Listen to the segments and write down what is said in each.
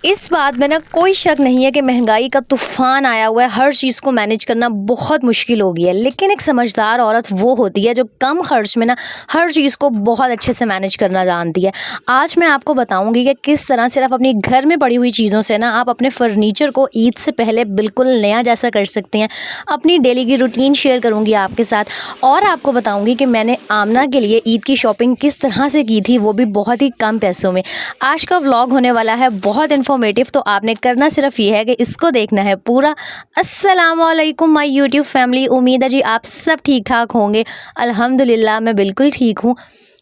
इस बात में ना कोई शक नहीं है कि महंगाई का तूफान आया हुआ है। हर चीज़ को मैनेज करना बहुत मुश्किल हो गया है, लेकिन एक समझदार औरत वो होती है जो कम खर्च में ना हर चीज़ को बहुत अच्छे से मैनेज करना जानती है। आज मैं आपको बताऊंगी कि किस तरह सिर्फ अपनी घर में पड़ी हुई चीज़ों से ना आप अपने फर्नीचर को ईद से पहले बिल्कुल नया जैसा कर सकते हैं। अपनी डेली की रूटीन शेयर करूंगी आपके साथ और आपको बताऊंगी कि मैंने आमना के लिए ईद की शॉपिंग किस तरह से की थी, वो भी बहुत ही कम पैसों में। आज का व्लॉग होने वाला है बहुत इन्फॉर्मेटिव, तो आपने करना सिर्फ ये है कि इसको देखना है पूरा। अस्सलाम वालेकुम माय यूट्यूब फैमिली, उम्मीद है जी आप सब ठीक ठाक होंगे। अल्हम्दुलिल्लाह मैं बिल्कुल ठीक हूँ।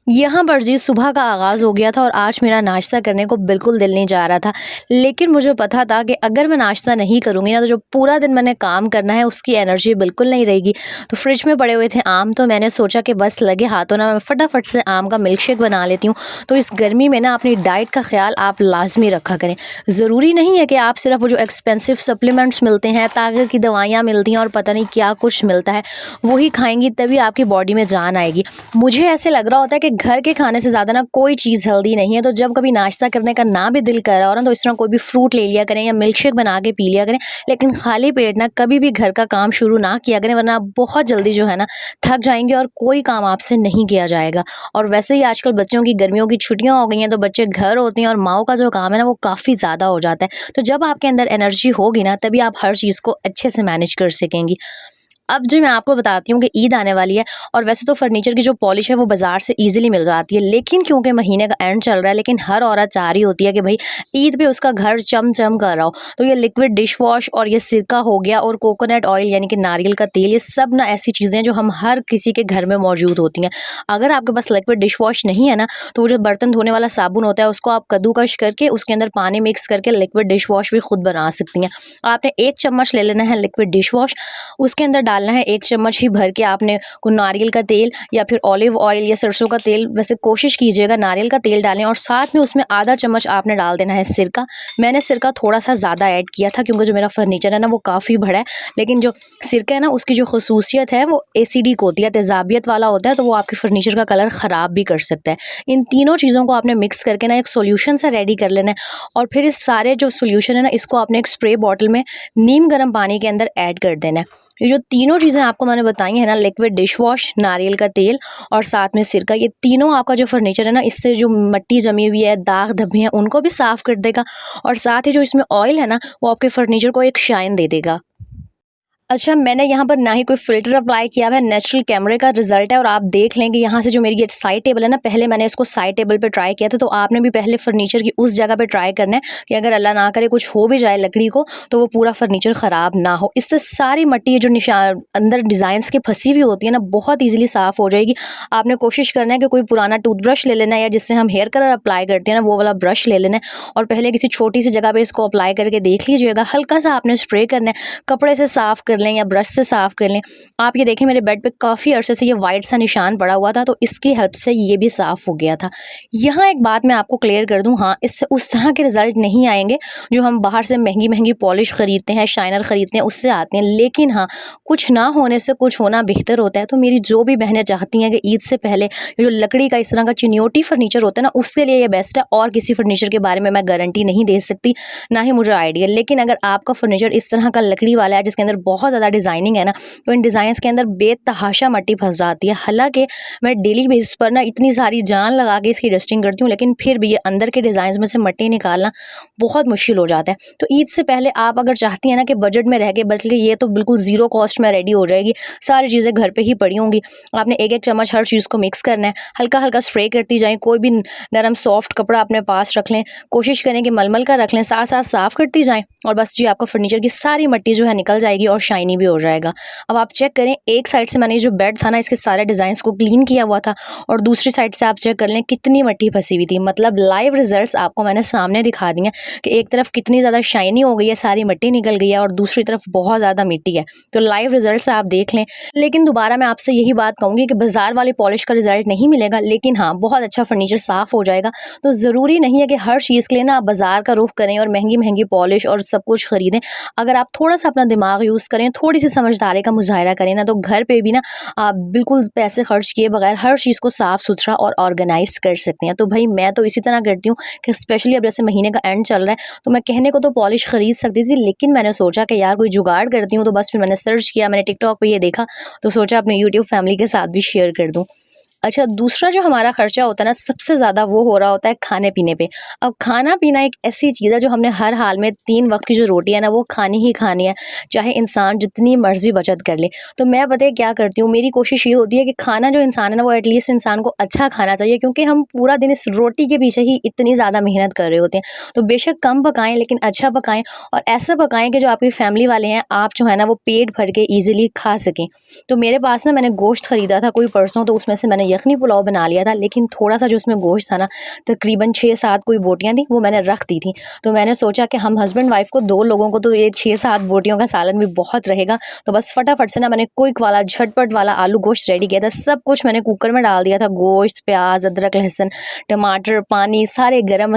यहाँ पर जी सुबह का आगाज़ हो गया था और आज मेरा नाश्ता करने को बिल्कुल दिल नहीं जा रहा था, लेकिन मुझे पता था कि अगर मैं नाश्ता नहीं करूँगी ना तो जो पूरा दिन मैंने काम करना है उसकी एनर्जी बिल्कुल नहीं रहेगी। तो फ्रिज में पड़े हुए थे आम, तो मैंने सोचा कि बस लगे हाथों ना मैं फटाफट से आम का मिल्क शेक बना लेती हूँ। तो इस गर्मी में ना अपनी डाइट का ख्याल आप लाजमी रखा करें। ज़रूरी नहीं है कि आप सिर्फ वो जो एक्सपेंसिव सप्लीमेंट्स मिलते हैं, ताकत की दवाइयाँ मिलती हैं और पता नहीं क्या कुछ मिलता है, वही खाएंगी तभी आपकी बॉडी में जान आएगी। मुझे ऐसे लग रहा होता है कि घर के खाने से ज़्यादा ना कोई चीज़ हेल्दी नहीं है। तो जब कभी नाश्ता करने का ना भी दिल कर रहा हो ना, तो इस तरह कोई भी फ्रूट ले लिया करें या मिल्क शेक बना के पी लिया करें, लेकिन खाली पेट ना कभी भी घर का काम शुरू ना किया करें, वरना आप बहुत जल्दी जो है ना थक जाएंगे और कोई काम आपसे नहीं किया जाएगा। और वैसे ही आजकल बच्चों की गर्मियों की छुट्टियां हो गई हैं, तो बच्चे घर होते हैं और माओ का जो काम है ना वो काफ़ी ज़्यादा हो जाता है। तो जब आपके अंदर एनर्जी होगी ना, तभी आप हर चीज़ को अच्छे से मैनेज कर सकेंगी। अब जो मैं आपको बताती हूँ कि ईद आने वाली है, और वैसे तो फर्नीचर की जो पॉलिश है वो बाज़ार से ईज़िली मिल जाती है, लेकिन क्योंकि महीने का एंड चल रहा है, लेकिन हर औरत चाह रही होती है कि भाई ईद पे उसका घर चम-चम कर रहा हो। तो ये लिक्विड डिश वॉश और ये सिरका हो गया और कोकोनट ऑयल यानी कि नारियल का तेल, ये सब ना ऐसी चीज़ें हैं जो हम हर किसी के घर में मौजूद होती हैं। अगर आपके पास लिक्विड डिश वॉश नहीं है ना, तो वो जो बर्तन धोने वाला साबुन होता है उसको आप कद्दूकस करके उसके अंदर पानी मिक्स करके लिक्विड डिश वॉश भी खुद बना सकती हैं। आपने 1 चम्मच ले लेना है लिक्विड डिश वॉश, उसके अंदर डालना है 1 चम्मच ही भर के आपने को नारियल का तेल या फिर ऑलिव ऑयल या सरसों का तेल, वैसे कोशिश कीजिएगा नारियल का तेल डालें, और साथ में उसमें आधा चम्मच आपने डाल देना है सिरका। मैंने सिरका थोड़ा सा ज़्यादा ऐड किया था क्योंकि जो मेरा फर्नीचर है ना वो काफ़ी बड़ा है, लेकिन जो सिरका है ना उसकी जो खसूसियत है वो एसिडिक होती है, तेज़ाबियत वाला होता है, तो वो आपके फर्नीचर का कलर ख़राब भी कर सकता है। इन तीनों चीज़ों को आपने मिक्स करके ना एक सॉल्यूशन सा रेडी कर लेना है, और फिर इस सारे जो सॉल्यूशन है ना इसको आपने एक स्प्रे बॉटल में नीम गर्म पानी के अंदर ऐड कर देना है। ये जो तीनों चीज़ें आपको मैंने बताई हैं ना, लिक्विड डिश वॉश, नारियल का तेल और साथ में सिरका, ये तीनों आपका जो फर्नीचर है ना इससे जो मिट्टी जमी हुई है, दाग धब्बे हैं, उनको भी साफ़ कर देगा, और साथ ही जो इसमें ऑयल है ना वो आपके फर्नीचर को एक शाइन दे देगा। अच्छा, मैंने यहाँ पर ना ही कोई फ़िल्टर अप्लाई किया हुआ है, नेचुरल कैमरे का रिज़ल्ट है, और आप देख लें कि यहाँ से जो मेरी ये साइड टेबल है ना, पहले मैंने इसको साइड टेबल पे ट्राई किया था, तो आपने भी पहले फर्नीचर की उस जगह पे ट्राई करना है कि अगर अल्लाह ना करे कुछ हो भी जाए लकड़ी को, तो वो पूरा फर्नीचर ख़राब ना हो। इससे सारी मिट्टी जो निशान अंदर डिज़ाइंस की फँसी हुई होती है ना, बहुत ईज़िली साफ़ हो जाएगी। आपने कोशिश करना है कि कोई पुराना टूथब्रश ले लेना है, या जिससे हम हेयर कलर अप्लाई करते हैं ना वो वाला ब्रश ले लेना है, और पहले किसी छोटी सी जगह पे इसको अप्लाई करके देख लीजिएगा। हल्का सा आपने स्प्रे करना है, कपड़े से साफ़ कर लें या ब्रश से साफ़ कर लें। आप ये देखें मेरे बेड पे काफ़ी अरसे से ये वाइट सा निशान पड़ा हुआ था, तो इसकी हेल्प से ये भी साफ़ हो गया था। यहाँ एक बात मैं आपको क्लियर कर दूँ, हाँ, इससे उस तरह के रिज़ल्ट नहीं आएँगे जो हम बाहर से महँगी-महँगी पॉलिश खरीदते हैं, शाइनर खरीदते हैं, उससे आते हैं। लेकिन हाँ, कुछ ना होने से कुछ होना बेहतर होता है। तो मेरी जो भी बहनें चाहती हैं कि ईद से पहले ये जो लकड़ी का इस तरह का चिनियोटी फर्नीचर होता है ना, उसके लिए ये बेस्ट है, और किसी फर्नीचर के बारे में मैं गारंटी नहीं दे सकती, ना ही मुझे आइडिया। लेकिन अगर आपका फर्नीचर इस तरह का लकड़ी वाला है जिसके अंदर बहुत ज़्यादा डिज़ाइनिंग है ना, तो इन डिज़ाइंस के अंदर बेतहाशा मिट्टी फँस जाती है। हालाँकि मैं डेली बेसिस पर ना इतनी सारी जान लगा के इसकी डस्टिंग करती हूँ, लेकिन फिर भी ये अंदर के डिज़ाइंस में से मिट्टी निकालना बहुत मुश्किल हो जाता है। तो ईद से पहले आप अगर चाहती हैं ना कि बजट में रह के, बल्कि ये तो बिल्कुल ज़ीरो कॉस्ट में रेडी हो जाएगी, सारी चीज़ें घर पे ही पड़ी होंगी। आपने 1-1 चम्मच हर चीज़ को मिक्स करना है, हल्का-हल्का स्प्रे करती जाएँ। कोई भी नरम सॉफ्ट कपड़ा अपने पास रख लें, कोशिश करें कि मलमल का रख लें, साथ-साथ साफ़ करती जाएँ, और बस जी आपका फर्नीचर की सारी मिट्टी जो है निकल जाएगी और शाइनी भी हो जाएगा। अब आप चेक करें, एक साइड से मैंने जो बेड था ना इसके सारे डिज़ाइंस को क्लीन किया हुआ था, और दूसरी साइड से आप चेक कर लें कितनी मिट्टी फंसी हुई थी। मतलब लाइव रिजल्ट्स आपको मैंने सामने दिखा दिए कि एक तरफ कितनी ज़्यादा शाइनी हो गई है, सारी मिट्टी निकल गई है, और दूसरी तरफ बहुत ज़्यादा मिट्टी है। तो लाइव रिजल्ट्स आप देख लें। लेकिन दोबारा मैं आपसे यही बात कहूँगी कि बाज़ार वाली पॉलिश का रिजल्ट नहीं मिलेगा, लेकिन हाँ, बहुत अच्छा फर्नीचर साफ़ हो जाएगा। तो ज़रूरी नहीं है कि हर चीज़ के लिए ना आप बाज़ार का रुख करें और महंगी-महंगी पॉलिश और सब कुछ खरीदें। अगर आप थोड़ा सा अपना दिमाग यूज़ करें करें, थोड़ी-सी समझदारी का मुज़ाहिरा करें ना, तो घर पे भी ना आप बिल्कुल पैसे खर्च किए बगैर हर चीज़ को साफ़-सुथरा और ऑर्गेनाइज़ कर सकते हैं। तो भई मैं तो इसी तरह करती हूँ कि स्पेशली अब जैसे महीने का एंड चल रहा है, तो मैं कहने को तो पॉलिश खरीद सकती थी, लेकिन मैंने सोचा कि यार कोई जुगाड़ करती हूँ, तो बस फिर मैंने सर्च किया, मैंने टिकटॉक पे ये देखा, तो सोचा अपने यूट्यूब फैमिली के साथ भी शेयर कर दूँ। अच्छा, दूसरा जो हमारा खर्चा होता है ना, सबसे ज़्यादा वो हो रहा होता है खाने-पीने पे। अब खाना-पीना एक ऐसी चीज़ है जो हमने हर हाल में 3 वक़्त की जो रोटी है ना, वो खानी ही खानी है, चाहे इंसान जितनी मर्ज़ी बचत कर ले। तो मैं पता है क्या करती हूँ, मेरी कोशिश ये होती है कि खाना जो इंसान है ना, वो एटलीस्ट इंसान को अच्छा खाना चाहिए, क्योंकि हम पूरा दिन इस रोटी के पीछे ही इतनी ज़्यादा मेहनत कर रहे होते हैं। तो बेशक कम पकाएँ, लेकिन अच्छा पकाएँ और ऐसा पकाएँ कि जो आपकी फैमिली वाले हैं, आप जो है ना, वो पेट भर के ईज़िली खा सकें। तो मेरे पास ना मैंने गोश्त खरीदा था कोई परसों, तो उसमें से मैंने यखनी पुलाव बना लिया था, लेकिन थोड़ा-सा जो उसमें गोश्त था ना, तकरीबन 6-7 कोई बोटियाँ थी, वो मैंने रख दी थी। तो मैंने सोचा कि हम हस्बैंड-वाइफ को 2 लोगों को तो ये 6-7 बोटियों का सालन भी बहुत रहेगा। तो बस फटाफट से ना मैंने क्विक वाला, झटपट वाला आलू गोश्त रेडी किया था। सब कुछ मैंने कुकर में डाल दिया था, गोश्त, प्याज़, अदरक, लहसुन, टमाटर, पानी, सारे गरम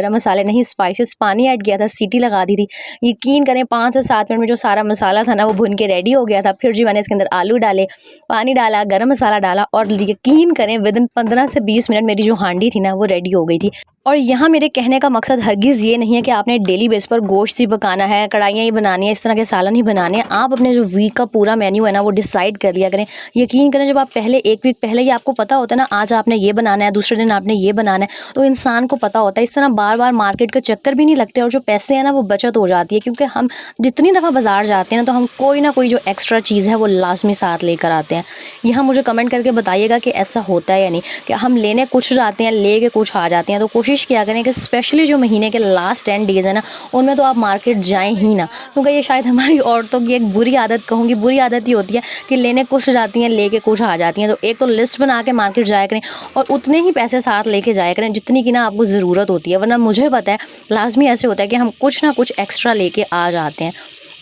मसाले नहीं, स्पाइसेस, पानी ऐड किया था, सीटी लगा दी थी। यकीन करें 5 से 7 मिनट में जो सारा मसाला था ना, वो भुन के रेडी हो गया था। फिर जी मैंने इसके अंदर आलू डाले, पानी डाला, गरम मसाला डाला और यकीन करें विदिन 15 से 20 मिनट मेरी जो हांडी थी ना, वो रेडी हो गई थी। और यहाँ मेरे कहने का मकसद हरगिज़ ये नहीं है कि आपने डेली बेस पर गोश्त ही पकाना है, कढ़ाइयाँ ही बनानी है, इस तरह के सालन ही बनाने हैं। आप अपने जो वीक का पूरा मेन्यू है ना, वो डिसाइड कर लिया करें। यकीन करें, जब आप पहले 1 वीक पहले ही आपको पता होता है ना, आज आपने ये बनाना है, दूसरे दिन आपने ये बनाना है, तो इंसान को पता होता है। इस तरह बार-बार मार्केट के चक्कर भी नहीं लगते और जो पैसे हैं ना, वो बचत हो जाती है, क्योंकि हम जितनी दफ़ा बाज़ार जाते हैं ना, तो हम कोई ना कोई जो एक्स्ट्रा चीज़ है, वो लाज़मी साथ लेकर आते हैं। यहाँ मुझे कमेंट करके बताइएगा कि ऐसा होता है या नहीं, कि हम लेने कुछ जाते हैं, लेके कुछ आ जाते हैं। तो कोशिश किया करें कि स्पेशली जो महीने के लास्ट 10 डेज़ है ना, उनमें तो आप मार्केट जाएँ ही ना, क्योंकि ये शायद हमारी औरतों की एक बुरी आदत, कहूँगी बुरी आदत ही होती है कि लेने कुछ जाती हैं, लेके कुछ आ जाती हैं। तो एक तो लिस्ट बना के मार्केट जाया करें और उतने ही पैसे साथ लेके जाया करें जितनी की ना आपको ज़रूरत होती है, वरना मुझे पता है लाज़मी ऐसे होता है कि हम कुछ ना कुछ एक्स्ट्रा लेके आ जाते हैं।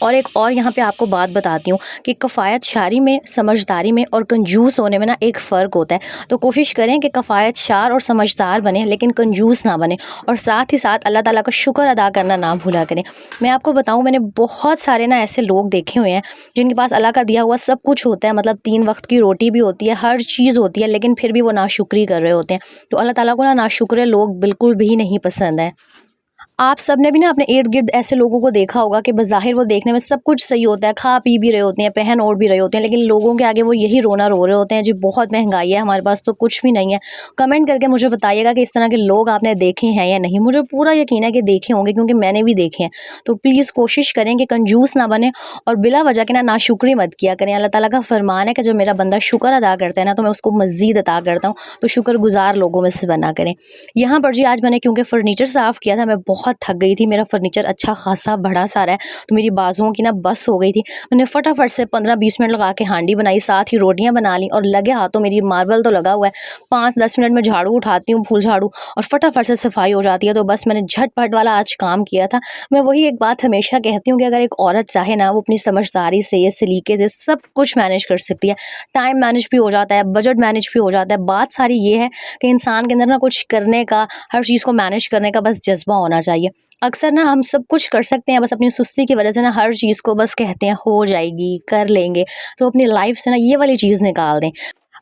और एक और यहाँ पे आपको बात बताती हूँ कि किफ़ायतशारी में, समझदारी में और कंजूस होने में ना एक फ़र्क होता है। तो कोशिश करें कि किफ़ायतशार और समझदार बनें, लेकिन कंजूस ना बनें और साथ ही साथ अल्लाह ताला का शुक्र अदा करना ना भूला करें। मैं आपको बताऊँ, मैंने बहुत सारे ना ऐसे लोग देखे हुए हैं जिनके पास अल्लाह का दिया हुआ सब कुछ होता है, मतलब 3 वक़्त की रोटी भी होती है, हर चीज़ होती है, लेकिन फिर भी वो नाशुक्री कर रहे होते हैं। तो अल्लाह ताला को ना नाशुक्र लोग बिल्कुल भी नहीं पसंद है। आप सबने भी ना अपने इर्द-गिर्द ऐसे लोगों को देखा होगा कि बज़ाहिर वो देखने में सब कुछ सही होता है, खा-पी भी रहे होते हैं, पहन-ओढ़ भी रहे होते हैं, लेकिन लोगों के आगे वो यही रोना रो रहे होते हैं, जी बहुत महँगाई है, हमारे पास तो कुछ भी नहीं है। कमेंट करके मुझे बताइएगा कि इस तरह के लोग आपने देखे हैं या नहीं? मुझे पूरा यकीन है कि देखे होंगे, क्योंकि मैंने भी देखे हैं। तो प्लीज़ कोशिश करें कि कंजूस ना बनें और बिला वजह के ना नाशुक्री मत किया करें। अल्लाह ताला का फ़रमान है कि जब मेरा बंदा शुक्र अदा करता है ना, तो मैं उसको मज़ीद अता करता हूँ, तो शुक्रगुज़ार लोगों में से बना करें। यहाँ पर जी आज मैंने क्योंकि फ़र्नीचर साफ़ किया था, मैं बहुत थक गई थी, मेरा फ़र्नीचर अच्छा खासा बड़ा सारा है, तो मेरी बाजुओं की ना बस हो गई थी। मैंने फटाफट से 15-20 मिनट लगा के हांडी बनाई, साथ ही रोटियां बना ली और लगे हाथों मेरी मार्बल तो लगा हुआ है, 5-10 मिनट में झाड़ू उठाती हूँ, फूल झाड़ू, और फटाफट से सफाई हो जाती है। तो बस मैंने झटपट वाला आज काम किया था। मैं वही एक बात हमेशा कहती हूँ कि अगर एक औरत चाहे ना, वो अपनी समझदारी से, ये सलीके से सब कुछ मैनेज कर सकती है। टाइम मैनेज भी हो जाता है, बजट मैनेज भी हो जाता है। बात सारी ये है कि इंसान के अंदर ना कुछ करने का, हर चीज़ को मैनेज करने का बस जज्बा होना चाहिए। अक्सर ना हम सब कुछ कर सकते हैं, बस अपनी सुस्ती की वजह से ना हर चीज़ को बस कहते हैं हो जाएगी, कर लेंगे। तो अपनी लाइफ से ना ये वाली चीज़ निकाल दें।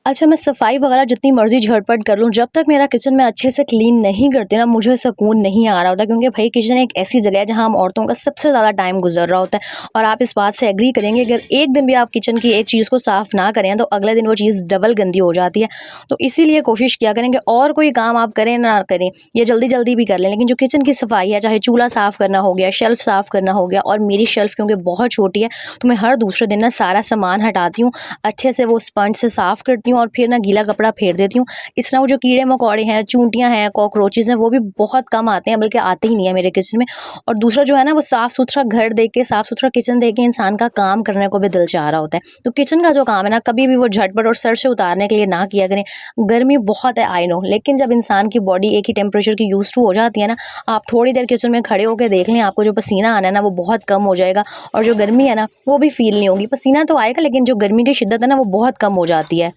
अच्छा, मैं सफाई वगैरह जितनी मर्ज़ी झटपट कर लूँ, जब तक मेरा किचन में अच्छे से क्लीन नहीं करती ना, मुझे सुकून नहीं आ रहा होता, क्योंकि भाई किचन एक ऐसी जगह है जहाँ हम औरतों का सबसे ज़्यादा टाइम गुजर रहा होता है। और आप इस बात से एग्री करेंगे, अगर एक दिन भी आप किचन की एक चीज़ को साफ़ ना करें, तो अगले दिन वो चीज़ डबल गंदी हो जाती है। तो इसीलिए कोशिश किया करें कि और कोई काम आप करें ना करें, ये जल्दी-जल्दी भी कर लें, लेकिन जो किचन की सफाई है, चाहे चूल्हा साफ़ करना हो गया, शेल्फ़ साफ़ करना हो गया, और मेरी शेल्फ़ क्योंकि बहुत छोटी है, तो मैं हर दूसरे दिन ना सारा सामान हटाती हूँ, अच्छे से वो स्पंज से साफ़ करती हूँ और फिर ना गीला कपड़ा फेर देती हूँ। इस तरह वो जो कीड़े-मकोड़े हैं, चूंटियाँ हैं, कॉकरोचेज़ हैं, वो भी बहुत कम आते हैं, बल्कि आते ही नहीं है मेरे किचन में। और दूसरा जो है ना, वो साफ़-सुथरा घर देख के, साफ़-सुथरा किचन देख के इंसान का काम करने को भी दिल चाह रहा होता है। तो किचन का जो काम है ना, कभी भी वो झटपट और सर से उतारने के लिए ना किया करें। गर्मी बहुत है, आई नो, लेकिन जब इंसान की बॉडी एक ही टेम्परेचर की यूज़ टू हो जाती है ना, आप थोड़ी देर किचन में खड़े होके देख लें, आपको जो पसीना आना है ना, वो बहुत कम हो जाएगा और जो गर्मी है ना, वो भी फ़ील नहीं होगी। पसीना तो आएगा, लेकिन जो गर्मी की शिद्दत है ना, वो बहुत कम हो जाती है।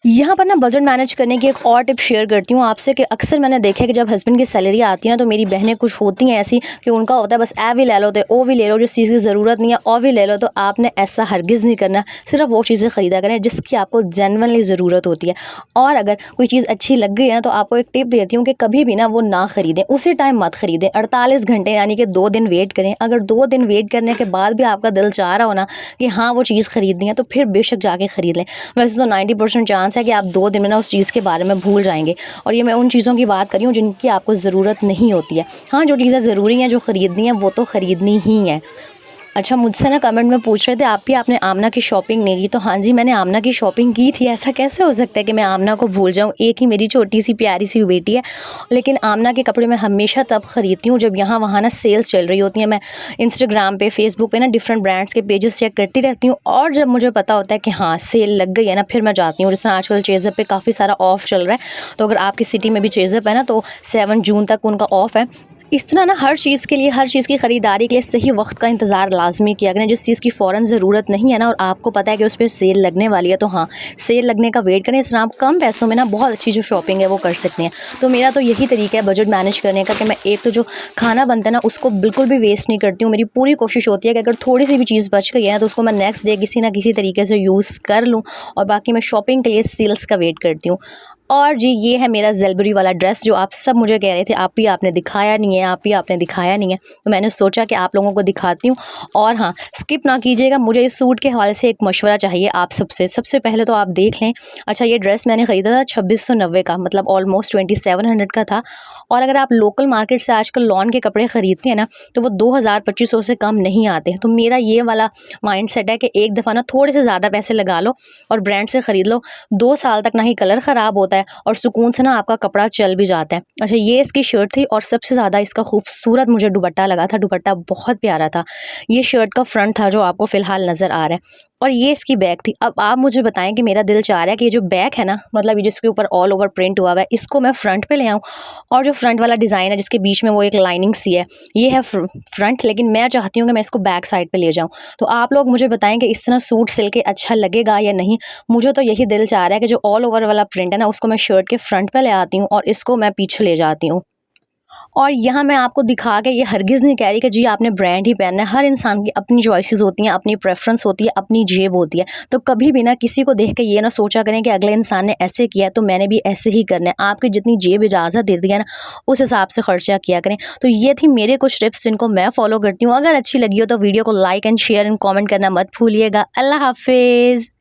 यहाँ पर ना बजट मैनेज करने की एक और टिप शेयर करती हूँ आपसे कि अक्सर मैंने देखा है कि जब हस्बैंड की सैलरी आती है ना तो मेरी बहनें कुछ होती हैं ऐसी कि उनका होता है बस ए भी ले लो तो ओ भी ले लो, जिस चीज़ की ज़रूरत नहीं है ओ भी ले लो। तो आपने ऐसा हरगिज़ नहीं करना, सिर्फ वो चीज़ें ख़रीदा करें जिसकी आपको जेन्युइनली ज़रूरत होती है। और अगर कोई चीज़ अच्छी लग गई है ना तो आपको एक टिप देती हूँ कि कभी भी ना वो ना ख़रीदें, उसी टाइम मत ख़रीदें। 48 घंटे यानी कि 2 दिन वेट करें। अगर 2 दिन वेट करने के बाद भी आपका दिल चाह रहा हो ना कि हाँ वो चीज़ ख़रीदनी है तो फिर बेशक जाके ख़रीद लें। वैसे तो 90% चांस है कि आप 2 दिन में ना उस चीज़ के बारे में भूल जाएँगे। और ये मैं उन चीज़ों की बात कर रही हूँ जिनकी आपको ज़रूरत नहीं होती है। हाँ, जो चीज़ें ज़रूरी हैं, जो ख़रीदनी है वो तो ख़रीदनी ही है। अच्छा, मुझसे ना कमेंट में पूछ रहे थे आप भी आपने आमना की शॉपिंग नहीं की, तो हाँ जी, मैंने आमना की शॉपिंग की थी। ऐसा कैसे हो सकता है कि मैं आमना को भूल जाऊँ? एक ही मेरी छोटी-सी प्यारी-सी बेटी है। लेकिन आमना के कपड़े मैं हमेशा तब खरीदती हूँ जब यहाँ-वहाँ ना सेल्स चल रही होती हैं। मैं इंस्टाग्राम पे, फेसबुक पे ना डिफरेंट ब्रांड्स के पेजेस चेक करती रहती हूँ और जब मुझे पता होता है कि हाँ, सेल लग गई है ना, फिर मैं जाती हूँ। जैसे आजकल चेज़अप पे काफ़ी सारा ऑफ चल रहा है, तो अगर आपकी सिटी में भी चेज़अप है ना तो 7 जून तक उनका ऑफ है। इस तरह ना हर चीज़ के लिए, हर चीज़ की ख़रीदारी के लिए सही वक्त का इंतज़ार लाज़मी किया करें। जिस चीज़ की फ़ौरन ज़रूरत नहीं है ना और आपको पता है कि उस पे सेल लगने वाली है तो हाँ, सेल लगने का वेट करें। इस तरह आप कम पैसों में ना बहुत अच्छी जो शॉपिंग है वो कर सकते हैं। तो मेरा तो यही तरीका है बजट मैनेज करने का कि मैं एक तो जो खाना बनता है ना उसको बिल्कुल भी वेस्ट नहीं करती हूँ। मेरी पूरी कोशिश होती है कि अगर थोड़ी-सी भी चीज़ बच गई है ना तो उसको मैं नेक्स्ट डे किसी न किसी तरीके से यूज़ कर लूँ और बाकी मैं शॉपिंग के लिए सेल्स का वेट करती हूँ। और जी, ये है मेरा ज़ेलबरी वाला ड्रेस जो आप सब मुझे कह रहे थे आप भी आपने दिखाया नहीं है, आप भी आपने दिखाया नहीं है। तो मैंने सोचा कि आप लोगों को दिखाती हूँ। और हाँ, स्किप ना कीजिएगा, मुझे इस सूट के हवाले से एक मशवरा चाहिए आप सबसे। सबसे पहले तो आप देख लें, अच्छा ये ड्रेस मैंने ख़रीदा था 2690 का, मतलब ऑलमोस्ट 2700 का था। और अगर आप लोकल मार्केट से आजकल लॉन के कपड़े ख़रीदते हैं ना तो वो 2000-2500 से कम नहीं आते हैं। तो मेरा ये वाला माइंडसेट है कि एक दफ़ा ना थोड़े से ज़्यादा पैसे लगा लो और ब्रांड से ख़रीद लो। 2 साल तक ना ही कलर ख़राब होता है और सुकून से ना आपका कपड़ा चल भी जाता है। अच्छा, ये इसकी शर्ट थी और सबसे ज़्यादा इसका खूबसूरत मुझे दुपट्टा लगा था। दुपट्टा बहुत प्यारा था। ये शर्ट का फ्रंट था जो आपको फ़िलहाल नज़र आ रहा है और ये इसकी बैक थी। अब आप मुझे बताएँ कि मेरा दिल चाह रहा है कि ये जो बैक है ना, मतलब ये जिसके ऊपर ऑल ओवर प्रिंट हुआ हुआ है, इसको मैं फ्रंट पे ले आऊँ। और जो फ्रंट वाला डिज़ाइन है जिसके बीच में वो एक लाइनिंग सी है, ये है फ्रंट, लेकिन मैं चाहती हूँ कि मैं इसको बैक साइड पे ले जाऊँ। तो आप लोग मुझे बताएँ कि इस तरह सूट सिल के अच्छा लगेगा या नहीं? मुझे तो यही दिल चाह रहा है कि जो ऑल ओवर वाला प्रिंट है ना उसको मैं शर्ट के फ्रंट पे ले आती हूँ और इसको मैं पीछे ले जाती हूँ। और यहाँ मैं आपको दिखा के ये हरगिज़ नहीं कह रही कि जी आपने ब्रांड ही पहनना है। हर इंसान की अपनी चॉइसेस होती हैं, अपनी प्रेफ़रेंस होती है, अपनी जेब होती है। तो कभी भी ना किसी को देख के ये ना सोचा करें कि अगले इंसान ने ऐसे किया है तो मैंने भी ऐसे ही करना है। आपकी जितनी जेब इजाज़त देती है ना उस हिसाब से खर्चा किया करें। तो ये थी मेरे कुछ टिप्स जिनको मैं फ़ॉलो करती हूँ। अगर अच्छी लगी हो तो वीडियो को like and share and comment करना मत भूलिएगा। अल्लाह हाफ़िज़।